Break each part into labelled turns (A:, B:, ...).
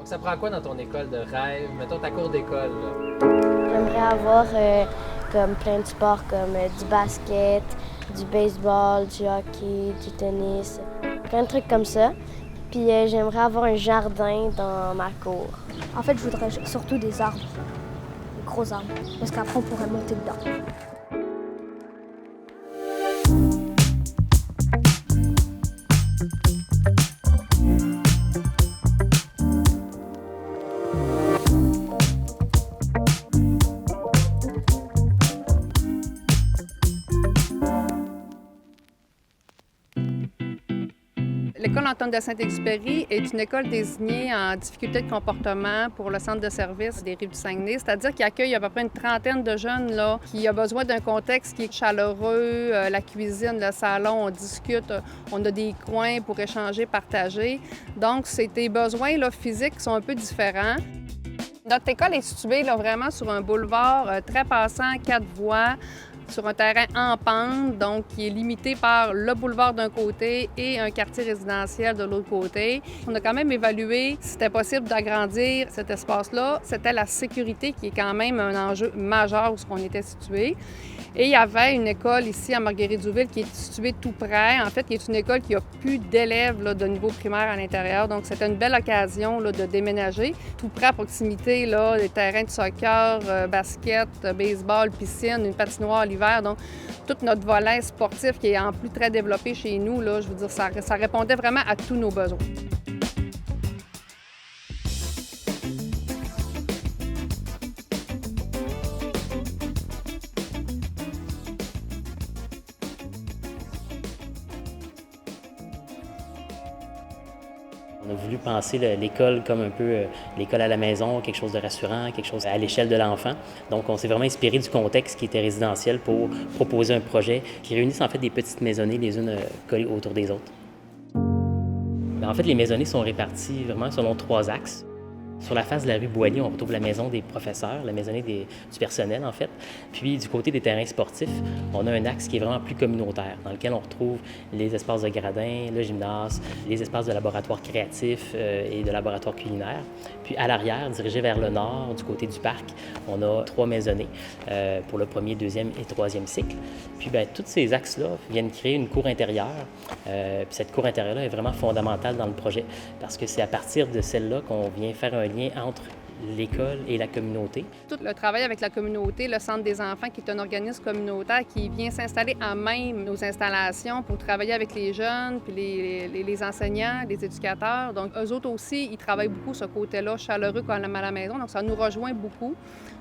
A: Donc, ça prend quoi dans ton école de rêve? Mettons ta cour d'école, là.
B: J'aimerais avoir comme plein de sports comme du basket, du baseball, du hockey, du tennis, plein de trucs comme ça. Puis j'aimerais avoir un jardin dans ma cour.
C: En fait, je voudrais surtout des arbres, des gros arbres, parce qu'après on pourrait monter dedans.
D: L'École Antoine de Saint-Exupéry est une école désignée en difficulté de comportement pour le centre de service des Rives-du-Saguenay, c'est-à-dire qu'il accueille à peu près une trentaine de jeunes là, qui ont besoin d'un contexte qui est chaleureux, la cuisine, le salon, on discute, on a des coins pour échanger, partager. Donc, c'est des besoins là, physiques qui sont un peu différents. Notre école est située là, vraiment sur un boulevard très passant, 4 voies, sur un terrain en pente, donc qui est limité par le boulevard d'un côté et un quartier résidentiel de l'autre côté. On a quand même évalué si c'était possible d'agrandir cet espace-là. C'était la sécurité qui est quand même un enjeu majeur où on était situé. Et il y avait une école ici à Marguerite-Douville qui est située tout près, en fait, qui est une école qui a plus d'élèves là, de niveau primaire à l'intérieur. Donc, c'était une belle occasion là, de déménager. Tout près à proximité, là, des terrains de soccer, basket, baseball, piscine, une patinoire l'hiver. Donc, tout notre volet sportif qui est en plus très développé chez nous, là, je veux dire, ça répondait vraiment à tous nos besoins.
E: On a voulu penser l'école comme un peu l'école à la maison, quelque chose de rassurant, quelque chose à l'échelle de l'enfant. Donc, on s'est vraiment inspiré du contexte qui était résidentiel pour proposer un projet qui réunisse en fait des petites maisonnées, les unes collées autour des autres. En fait, les maisonnées sont réparties vraiment selon 3 axes. Sur la face de la rue Boilly, on retrouve la maison des professeurs, la maisonnée du personnel, en fait. Puis, du côté des terrains sportifs, on a un axe qui est vraiment plus communautaire, dans lequel on retrouve les espaces de gradins, le gymnase, les espaces de laboratoire créatif et de laboratoire culinaire. Puis, à l'arrière, dirigé vers le nord, du côté du parc, on a 3 maisonnées pour le premier, deuxième et troisième cycle. Puis, bien, tous ces axes-là viennent créer une cour intérieure. Puis, cette cour intérieure-là est vraiment fondamentale dans le projet parce que c'est à partir de celle-là qu'on vient faire un lien entre l'école et la communauté.
D: Tout le travail avec la communauté, le Centre des enfants, qui est un organisme communautaire qui vient s'installer à même nos installations pour travailler avec les jeunes, puis les enseignants, les éducateurs. Donc, eux autres aussi, ils travaillent beaucoup ce côté-là, chaleureux quand même à la maison. Donc, ça nous rejoint beaucoup.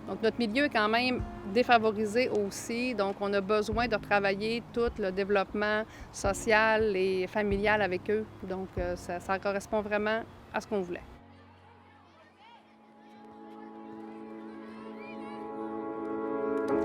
D: Donc, notre milieu est quand même défavorisé aussi. Donc, on a besoin de travailler tout le développement social et familial avec eux. Donc, ça correspond vraiment à ce qu'on voulait.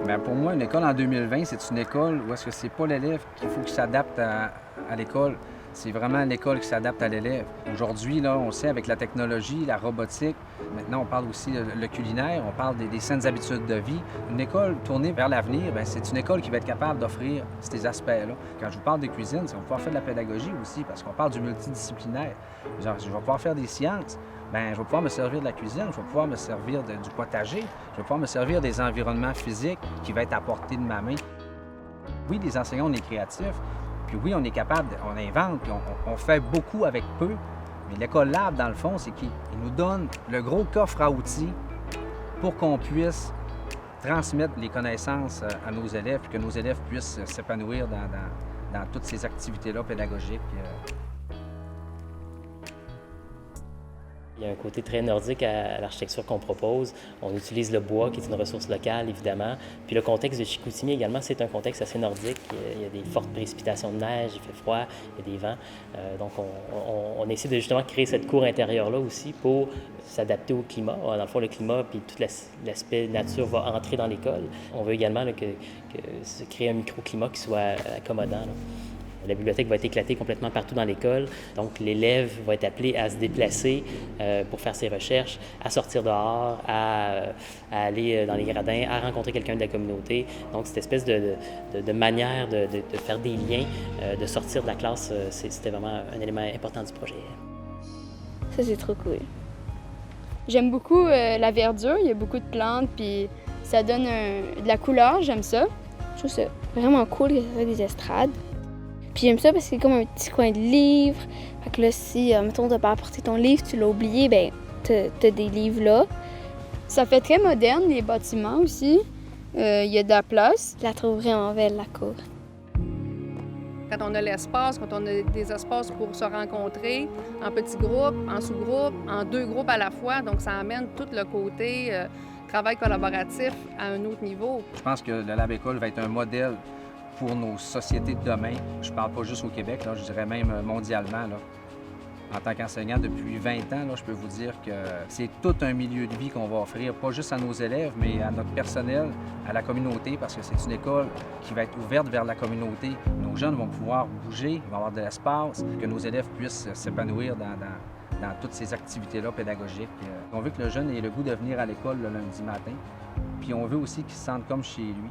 F: Bien, pour moi, une école en 2020, c'est une école où est-ce que c'est pas l'élève qu'il faut qu'il s'adapte à l'école. C'est vraiment l'école qui s'adapte à l'élève. Aujourd'hui, là, on sait avec la technologie, la robotique, maintenant on parle aussi le culinaire, on parle des saines habitudes de vie. Une école tournée vers l'avenir, bien, c'est une école qui va être capable d'offrir ces aspects-là. Quand je vous parle de cuisine, c'est qu'on va pouvoir faire de la pédagogie aussi, parce qu'on parle du multidisciplinaire. Genre, je vais pouvoir faire des sciences. Bien, je vais pouvoir me servir de la cuisine, je vais pouvoir me servir du potager, je vais pouvoir me servir des environnements physiques qui vont être à portée de ma main. Oui, les enseignants, on est créatifs, puis oui, on est capable, on invente, puis on fait beaucoup avec peu, mais l'École Lab, dans le fond, c'est qu'il nous donne le gros coffre à outils pour qu'on puisse transmettre les connaissances à nos élèves, puis que nos élèves puissent s'épanouir dans toutes ces activités-là pédagogiques.
E: Il y a un côté très nordique à l'architecture qu'on propose. On utilise le bois, qui est une ressource locale, évidemment. Puis le contexte de Chicoutimi également, c'est un contexte assez nordique. Il y a des fortes précipitations de neige, il fait froid, il y a des vents. Donc, on essaie de justement créer cette cour intérieure-là aussi pour s'adapter au climat. Dans le fond, le climat puis tout l'aspect nature va entrer dans l'école. On veut également là, que se créer un microclimat qui soit accommodant. Là. La bibliothèque va être éclatée complètement partout dans l'école. Donc, l'élève va être appelé à se déplacer pour faire ses recherches, à sortir dehors, à aller dans les gradins, à rencontrer quelqu'un de la communauté. Donc, cette espèce de manière de faire des liens, de sortir de la classe, c'était vraiment un élément important du projet.
B: Ça, c'est trop cool.
G: J'aime beaucoup la verdure, il y a beaucoup de plantes, puis ça donne de la couleur, j'aime ça. Je trouve ça vraiment cool qu'il y ait des estrades. Puis j'aime ça parce que c'est comme un petit coin de livres. Fait que là, si, mettons, t'as pas apporté ton livre, tu l'as oublié, ben t'as des livres là. Ça fait très moderne, les bâtiments aussi. Il y a de la place. Je la trouve vraiment belle, la cour.
D: Quand on a l'espace, quand on a des espaces pour se rencontrer en petits groupes, en sous-groupes, en 2 groupes à la fois, donc ça amène tout le côté travail collaboratif à un autre niveau.
F: Je pense que le Lab École va être un modèle pour nos sociétés de demain. Je parle pas juste au Québec, là, je dirais même mondialement. Là. En tant qu'enseignant depuis 20 ans, là, je peux vous dire que c'est tout un milieu de vie qu'on va offrir, pas juste à nos élèves, mais à notre personnel, à la communauté, parce que c'est une école qui va être ouverte vers la communauté. Nos jeunes vont pouvoir bouger, vont avoir de l'espace, que nos élèves puissent s'épanouir dans toutes ces activités-là pédagogiques. On veut que le jeune ait le goût de venir à l'école le lundi matin, puis on veut aussi qu'il se sente comme chez lui.